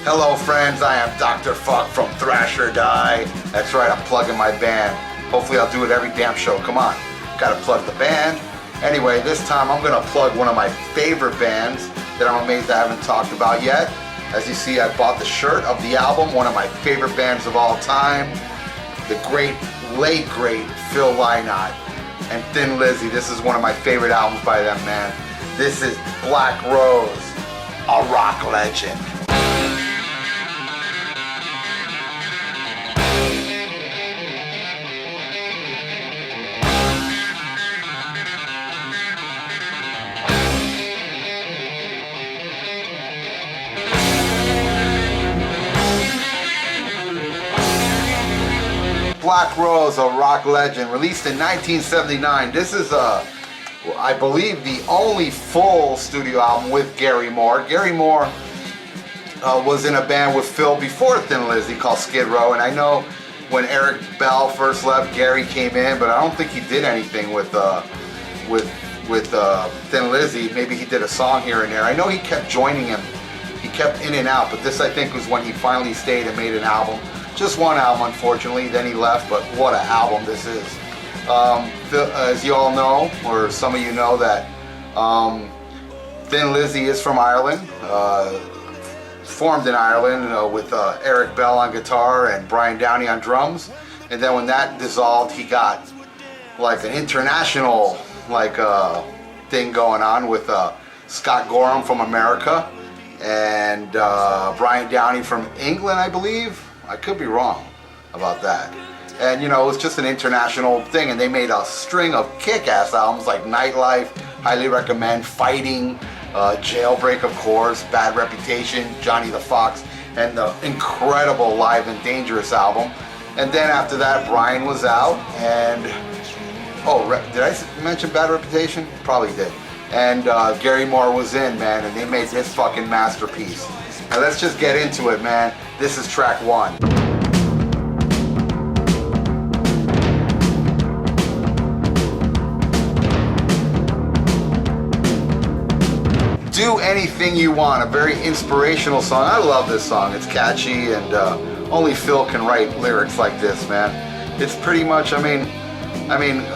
Hello friends, I am Dr. Fuck from Thrash or Die. That's right, I'm plugging my band. Hopefully I'll do it every damn show, come on. Gotta plug the band. Anyway, this time I'm gonna plug one of my favorite bands that I'm amazed I haven't talked about yet. As you see, I bought the shirt of the album, one of my favorite bands of all time. The late great Phil Lynott and Thin Lizzy. This is one of my favorite albums by them, man. This is Black Rose, a rock legend. Black Rose, a rock legend, released in 1979. This is, I believe, the only full studio album with Gary Moore. Gary Moore was in a band with Phil before Thin Lizzy called Skid Row, and I know when Eric Bell first left, Gary came in, but I don't think he did anything with Thin Lizzy. Maybe he did a song here and there. I know he kept joining him. He kept in and out, but this I think was when he finally stayed and made an album. Just one album, unfortunately, then he left, but what an album this is. As you all know, or some of you know, that Thin Lizzy is from Ireland, formed in Ireland with Eric Bell on guitar and Brian Downey on drums. And then when that dissolved, he got like an international thing going on with Scott Gorham from America and Brian Downey from England, I believe. I could be wrong about that. And you know, it was just an international thing, and they made a string of kick-ass albums like Nightlife, highly recommend, Fighting, Jailbreak of course, Bad Reputation, Johnny the Fox, and the incredible Live and Dangerous album. And then after that, Brian was out, and did I mention Bad Reputation? Probably did. And Gary Moore was in, man, and they made this fucking masterpiece. Now let's just get into it, man. This is track 1. Do Anything You Want, a very inspirational song. I love this song. It's catchy, and only Phil can write lyrics like this, man. It's pretty much, I mean,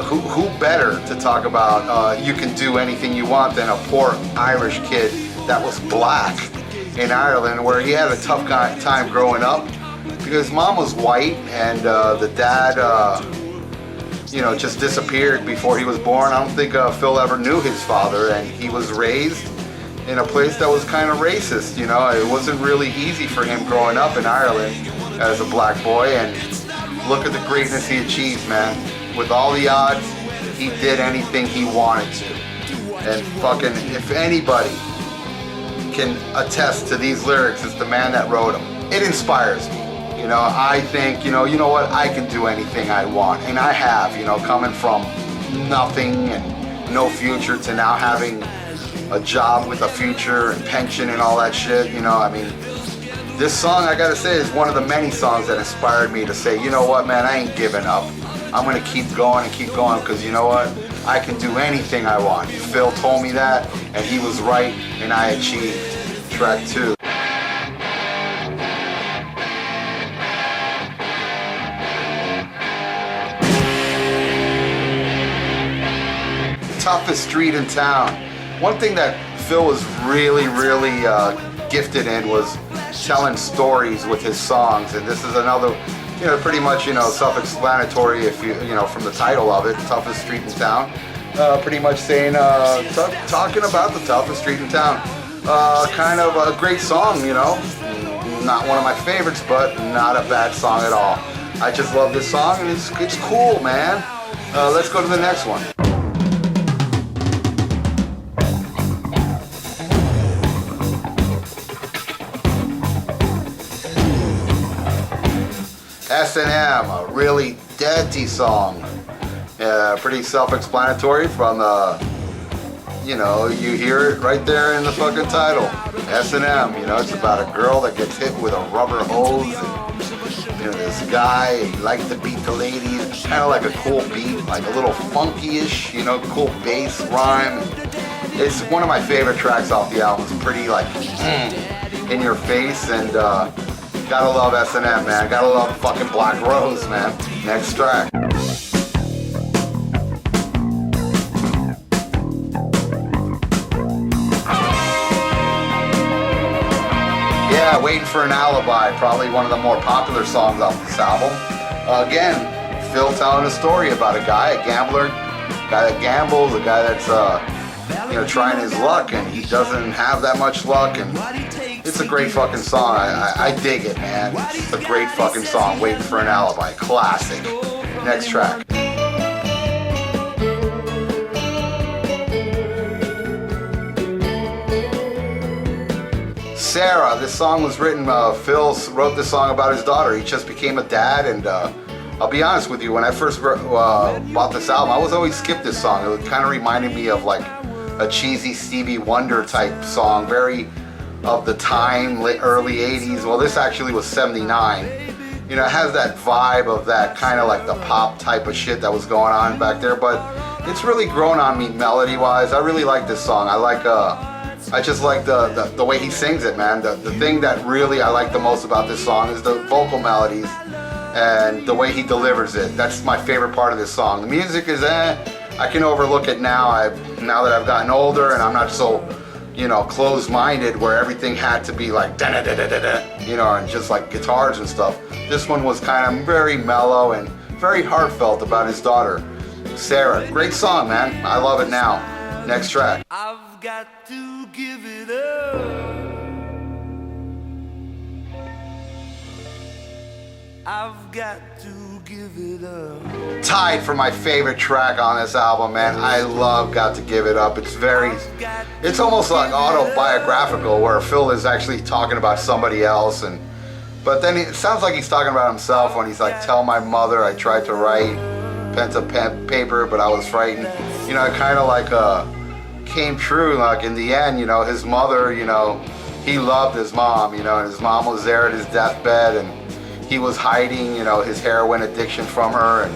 who better to talk about you can do anything you want than a poor Irish kid that was black in Ireland, where he had a tough time growing up because mom was white and the dad, just disappeared before he was born. I don't think Phil ever knew his father, and he was raised in a place that was kind of racist. It wasn't really easy for him growing up in Ireland as a black boy, and look at the greatness he achieved, man. With all the odds, he did anything he wanted to. And fucking, if anybody can attest to these lyrics, it's the man that wrote them. It inspires me. I think, you know what, I can do anything I want. And I have, coming from nothing and no future to now having a job with a future and pension and all that shit. This song, I gotta say, is one of the many songs that inspired me to say, you know what, man, I ain't giving up. I'm gonna keep going and keep going, because you know what? I can do anything I want. Phil told me that, and he was right, and I achieved. Track 2. Toughest street in town. One thing that Phil was really gifted in was telling stories with his songs, and this is another, pretty much, self-explanatory if from the title of it, Toughest Street in Town. Pretty much saying, talking about the toughest street in town. Kind of a great song, Not one of my favorites, but not a bad song at all. I just love this song, and it's cool, man. Let's go to the next one. S&M, a really dirty song. Pretty self-explanatory from you hear it right there in the fucking title. S&M, it's about a girl that gets hit with a rubber hose, and this guy, he likes to beat the ladies. Kind of like a cool beat, like a little funky-ish, cool bass rhyme. It's one of my favorite tracks off the album. It's pretty in your face, and gotta love S&M, man. Gotta love fucking Black Rose, man. Next track. Yeah, Waiting for an Alibi, probably one of the more popular songs off this album. Again, Phil telling a story about a guy, a gambler, a guy that gambles, a guy that's trying his luck, and he doesn't have that much luck, and it's a great fucking song. I dig it, man. It's a great fucking song, Waiting for an Alibi, classic. Next track. Sarah, this song was written, Phil wrote this song about his daughter. He just became a dad, and I'll be honest with you, when I first bought this album, I was always skip this song. It kind of reminded me of like a cheesy Stevie Wonder type song, very of the time, early 80s. Well, this actually was 79. You know, it has that vibe of that kind of like the pop type of shit that was going on back there, but it's really grown on me melody-wise. I really like this song. I just like the way he sings it, man. The thing that really I like the most about this song is the vocal melodies and the way he delivers it. That's my favorite part of this song. The music is I can overlook it now. Now that I've gotten older and I'm not so, closed-minded where everything had to be like da-da-da-da-da-da, and just like guitars and stuff. This one was kind of very mellow and very heartfelt about his daughter, Sarah. Great song, man. I love it now. Next track. I've got to give it up. I've got to give it up. Tied for my favorite track on this album, man. I love Got to Give It Up. It's almost like autobiographical, where Phil is actually talking about somebody else, but then it sounds like he's talking about himself when he's like, tell my mother I tried to write pen to paper, but I was frightened. It kind of like came true, like in the end, his mother, he loved his mom, and his mom was there at his deathbed, and he was hiding, his heroin addiction from her, and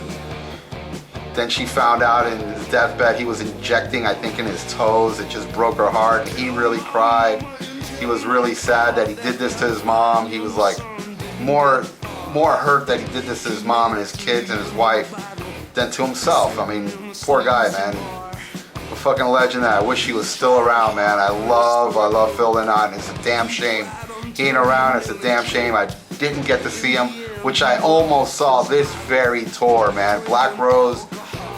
then she found out in his deathbed he was injecting, I think, in his toes. It just broke her heart. He really cried. He was really sad that he did this to his mom. He was like more hurt that he did this to his mom and his kids and his wife than to himself. I mean, poor guy, man. A fucking legend that I wish he was still around, man. I love Phil Lynott. It's a damn shame he ain't around. It's a damn shame I didn't get to see him, which I almost saw this very tour, man. Black Rose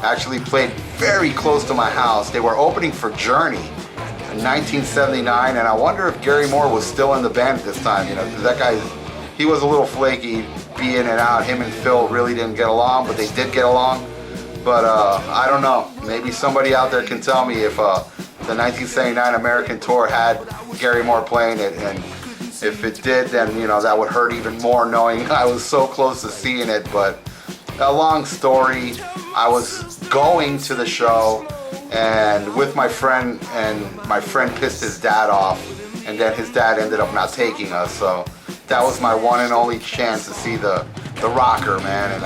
actually played very close to my house. They were opening for Journey in 1979, and I wonder if Gary Moore was still in the band at this time, because that guy, he was a little flaky, be in and out. Him and Phil really didn't get along, but they did get along. But I don't know. Maybe somebody out there can tell me if the 1979 American tour had Gary Moore playing it, and if it did, then that would hurt even more, knowing I was so close to seeing it. But a long story. I was going to the show and with my friend, and my friend pissed his dad off, and then his dad ended up not taking us. So that was my one and only chance to see the rocker, man. And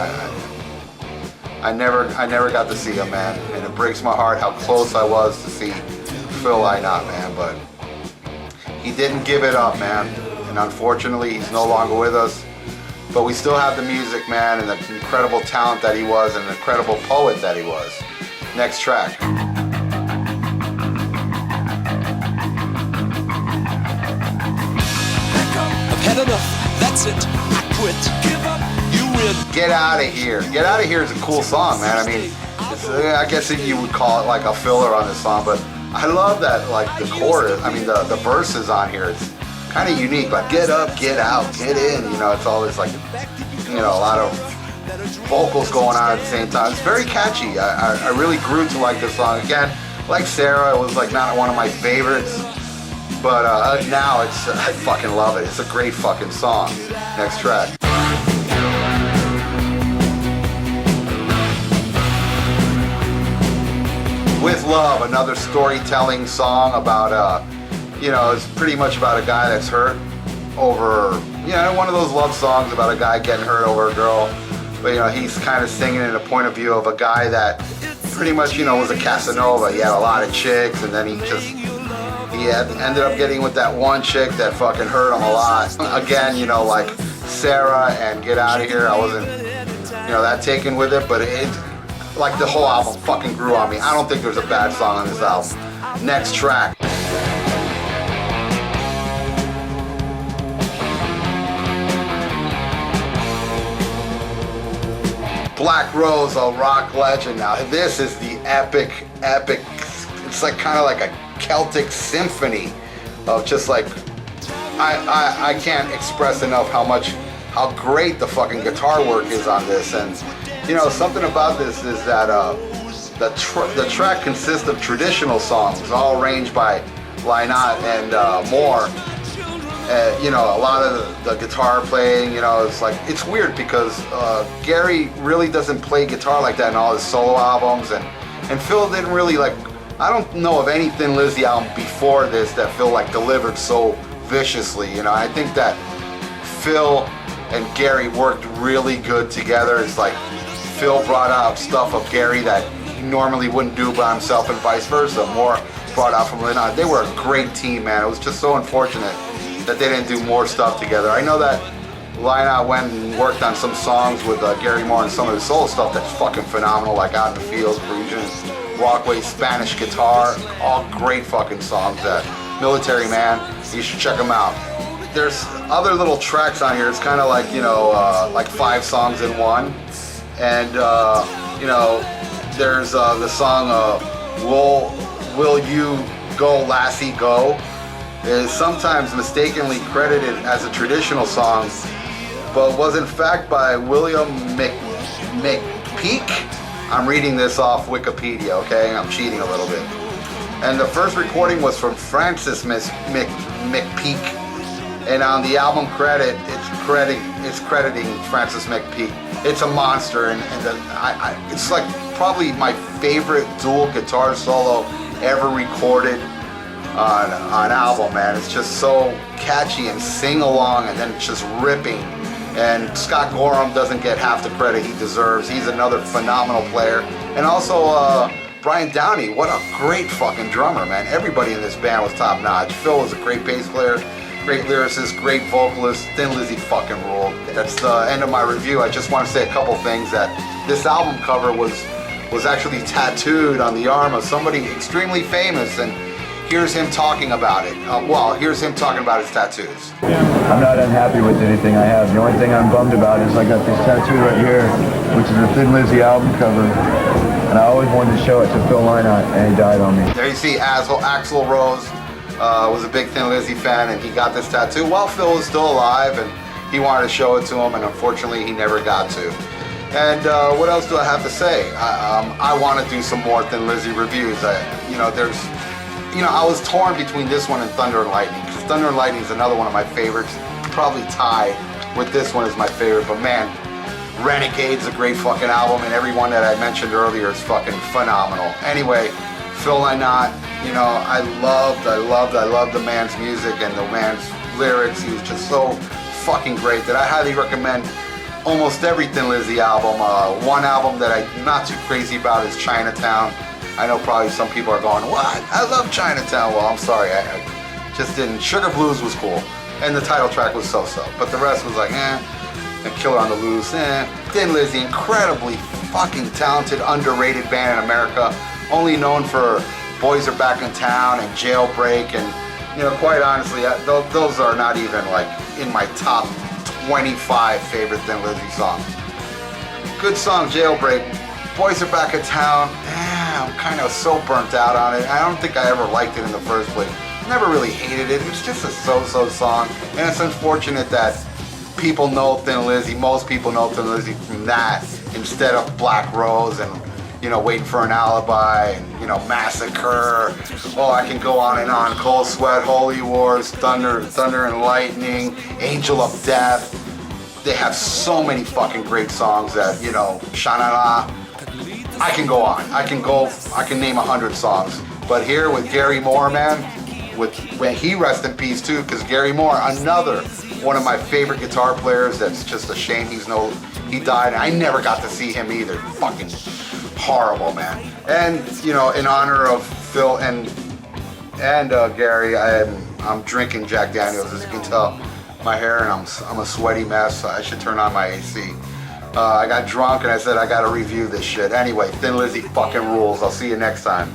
I never got to see him, man, and it breaks my heart how close I was to see Phil Lynott, man. But he didn't give it up, man, and unfortunately he's no longer with us. But we still have the music, man, and the incredible talent that he was, and the incredible poet that he was. Next track. I've had enough. That's it. I quit. Give up. You win. Get Out of Here. Get Out of Here is a cool song, man. I mean, I guess you would call it like a filler on this song, but I love that, like the chorus. I mean, the verses on here. It's kind of unique. Like get up, get out, get in. It's all this like, a lot of vocals going on at the same time. It's very catchy. I really grew to like this song. Again, like Sarah, it was like not one of my favorites, but now I fucking love it. It's a great fucking song. Next track. With Love, another storytelling song about, it's pretty much about a guy that's hurt over, one of those love songs about a guy getting hurt over a girl. But, he's kind of singing in a point of view of a guy that pretty much, was a Casanova. He had a lot of chicks, and then he ended up getting with that one chick that fucking hurt him a lot. Again, you know, like Sarah and Get Out of Here, I wasn't, you know, that taken with it, but it, like the whole album fucking grew on me. I don't think there's a bad song on this album. Next track. Black Rose, a rock legend. Now this is the epic, it's like kind of like a Celtic symphony of just like, I can't express enough how great the fucking guitar work is on this. And you know, something about this is that the track consists of traditional songs, all arranged by Lynott and Moore. You know, a lot of the guitar playing, you know, it's like, it's weird because Gary really doesn't play guitar like that in all his solo albums, and Phil didn't really like, I don't know of any Thin Lizzy album before this that Phil like delivered so viciously. You know, I think that Phil and Gary worked really good together. It's like Phil brought out stuff of Gary that he normally wouldn't do by himself and vice versa. Moore brought out from Lynott. They were a great team, man. It was just so unfortunate that they didn't do more stuff together. I know that Lynott went and worked on some songs with Gary Moore and some of his solo stuff that's fucking phenomenal, like Out in the Fields, Parisian Walkway, Spanish Guitar, all great fucking songs. That Military Man, you should check them out. There's other little tracks on here. It's kind of like, you know, like 5 songs in one. And, you know, there's the song Will You Go Lassie Go. Is sometimes mistakenly credited as a traditional song, but was in fact by William McPeak. I'm reading this off Wikipedia, okay? I'm cheating a little bit. And the first recording was from Francis McPeak. And on the album credit, it's crediting Francis McPeak. It's a monster, and it's like probably my favorite dual guitar solo ever recorded on album, man. It's just so catchy and sing along, and then it's just ripping. And Scott Gorham doesn't get half the credit he deserves. He's another phenomenal player. And also Brian Downey, what a great fucking drummer, man. Everybody in this band was top notch. Phil was a great bass player, great lyricist, great vocalist. Thin Lizzy fucking ruled. That's the end of my review. I just want to say a couple things. That this album cover was actually tattooed on the arm of somebody extremely famous, and here's him talking about it. Well, here's him talking about his tattoos. I'm not unhappy with anything I have. The only thing I'm bummed about is I got this tattoo right here, which is a Thin Lizzy album cover. And I always wanted to show it to Phil Lynott, and he died on me. There you see Axl Rose was a big Thin Lizzy fan, and he got this tattoo while Phil was still alive, and he wanted to show it to him, and unfortunately he never got to. And what else do I have to say? I want to do some more Thin Lizzy reviews. I was torn between this one and Thunder and Lightning, because Thunder and Lightning is another one of my favorites, probably tied with this one as my favorite. But man, Renegade's a great fucking album, and every one that I mentioned earlier is fucking phenomenal. Anyway, Phil Lynott, you know, I loved the man's music and the man's lyrics. He was just so fucking great that I highly recommend almost every Thin Lizzy album. One album that I'm not too crazy about is Chinatown. I know probably some people are going, what? I love Chinatown. Well, I'm sorry, I just didn't. Sugar Blues was cool, and the title track was so-so, but the rest was like, and Killer on the Loose, Thin Lizzy, incredibly fucking talented, underrated band in America, only known for Boys Are Back in Town and Jailbreak, and, you know, quite honestly, those are not even like in my top 25 favorite Thin Lizzy songs. Good song, Jailbreak. Boys Are Back in Town, I'm kind of so burnt out on it. I don't think I ever liked it in the first place. Never really hated it. It's just a so-so song, and it's unfortunate that people know Thin Lizzy, most people know Thin Lizzy from that instead of Black Rose and, you know, Waiting for an Alibi, and, you know, Massacre. Oh, I can go on and on. Cold Sweat, Holy Wars, Thunder and Lightning, Angel of Death. They have so many fucking great songs that, you know, Sha-Na-Na. I can go on. I can name 100 songs. But here with Gary Moore, man, when he rest in peace too, because Gary Moore, another one of my favorite guitar players. That's just a shame he died. I never got to see him either. Fucking horrible, man. And, you know, in honor of Phil and And Gary, I'm drinking Jack Daniels, as you can tell. My hair, and I'm a sweaty mess. So I should turn on my AC. I got drunk and I said I gotta review this shit. Anyway, Thin Lizzy fucking rules. I'll see you next time.